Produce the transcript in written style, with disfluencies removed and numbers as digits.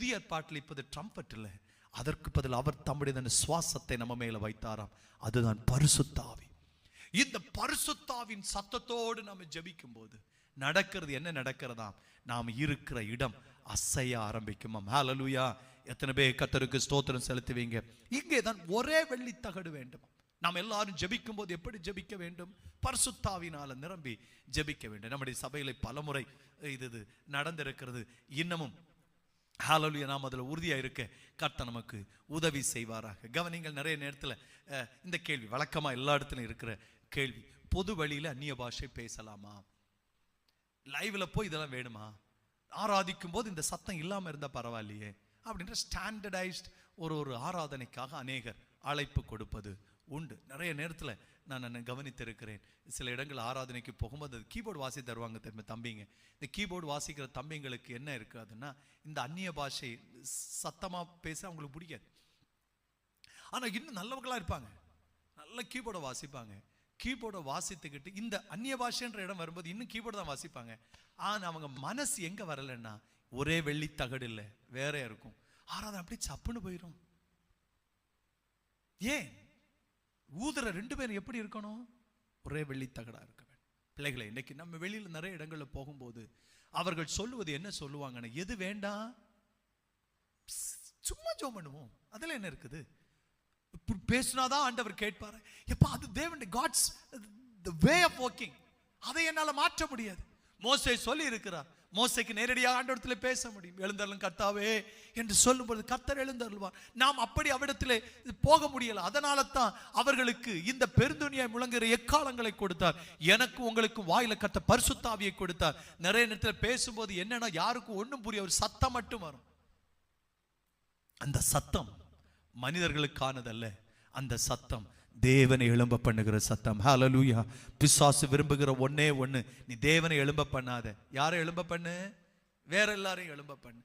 புதிய ஏற்பாட்டில் இப்போது ட்ரம்பட் இல்லை, அதற்கு பதில் அவர் தம்முடைய சுவாசத்தை நம்ம மேல வைத்தாராம். அதுதான் பரிசுத்த ஆவி. இந்த பரிசுத்தாவின் சத்தத்தோடு நம்ம ஜெபிக்கும் போது நடக்கிறது என்ன நடக்கிறதாம், நாம் இருக்கிற இடம் அசைய ஆரம்பிக்குமாம். ஹல்லேலூயா. எத்தனை பேர் கர்த்தருக்கு ஸ்தோத்திரம் செலுத்துவீங்க? இங்கே தான் ஒரே வெள்ளி தகடு வேண்டும். நாம் எல்லாரும் ஜெபிக்கும் போது எப்படி ஜெபிக்க வேண்டும்? பரிசுத்தாவினால நிரம்பி ஜெபிக்க வேண்டும். நம்முடைய சபையில பலமுறை இது நடந்திருக்கிறது. இன்னமும் ஹல்லேலூயா, நாம் அதில் உறுதியாக இருக்க கர்த்தர் நமக்கு உதவி செய்வாராக. கவனிங்கள், நிறைய நேரத்தில் இந்த கேள்வி வழக்கமாக எல்லா இடத்துலையும் இருக்கிற கேள்வி, பொது வழியில் அந்நிய பாஷை பேசலாமா? லைவ்ல போய் இதெல்லாம் வேணுமா? ஆராதிக்கும் போது இந்த சத்தம் இல்லாமல் இருந்தால் பரவாயில்லையே அப்படின்ற ஸ்டாண்டர்டைஸ்ட் ஒரு ஆராதனைக்காக அநேகர் அழைப்பு கொடுப்பது உண்டு. நிறைய நேரத்தில் நான் கவனித்திருக்கிறேன். சில இடங்கள் ஆராதனைக்கு போகும்போது கீபோர்டு வாசி தருவாங்க தெரியுமா தம்பிங்க. இந்த கீபோர்டு வாசிக்கிற தம்பிங்களுக்கு என்ன இருக்காதுன்னா, இந்த அந்நிய பாஷை சத்தமாக பேச அவங்களுக்கு பிடிக்காது. ஆனால் இன்னும் நல்லவர்களாக இருப்பாங்க, நல்ல கீபோர்டை வாசிப்பாங்க. கீபோர்டை வாசித்துக்கிட்டு இந்த அந்நிய பாஷைன்ற இடம் வரும்போது இன்னும் கீபோர்டு தான் வாசிப்பாங்க. ஆனால் அவங்க மனசு எங்கே வரலைன்னா, ஒரே வெள்ளி தகடு இல்லை, வேற இருக்கும். ஆராதனை அப்படி சப்புன்னு போயிடும். ஏன்? ஊதுற ரெண்டு பேரும் எப்படி இருக்கணும்? ஒரே வெள்ளி தகடா இருக்க வேண்டும். பிள்ளைகளை, இன்னைக்கு நம்ம வெளியில் நிறைய இடங்களில் போகும்போது அவர்கள் சொல்லுவது என்ன சொல்லுவாங்கன்னா, எது வேண்டாம், சும்மா ஜெபம் பண்ணுவோம், அதில் என்ன இருக்குது? பேசினாதான் ஆண்டவர் கேட்பாரு. எப்ப அது தேவன் God's the way of working. அதை என்னால மாற்ற முடியாது. மோசே சொல்லி இருக்கிறார், மோசேக்கு நேரடியாக ஆண்டவரிடத்தில் பேச முடியும். எழுந்தருளும் கர்த்தாவே என்று சொல்லும்போது கர்த்தர் எழுந்தருள்வார். நாம் அப்படி அவ்விடத்திலே போக முடியல. அதனால தான் அவர்களுக்கு இந்த பெருந்துணியாய் முழங்குகிற எக்காலங்களை கொடுத்தார். எனக்கு உங்களுக்கு வாயில கர்த்தர் பரிசுத்த ஆவியை கொடுத்தார். நிறைய நேரத்தில் பேசும்போது என்னன்னா, யாருக்கும் ஒன்றும் புரிய, ஒரு சத்தம் மட்டும் வரும். அந்த சத்தம் மனிதர்களுக்கானதல்ல, அந்த சத்தம் தேவனை எழும்ப பண்ணுகிற சத்தம். ஹல்லேலூயா. பிசாசு விரும்புகிற ஒன்னே ஒண்ணு, நீ தேவனை எழும்ப பண்ணாத. யாரை எழும்ப பண்ணு? வேற எல்லாரையும் எழும்ப பண்ணு.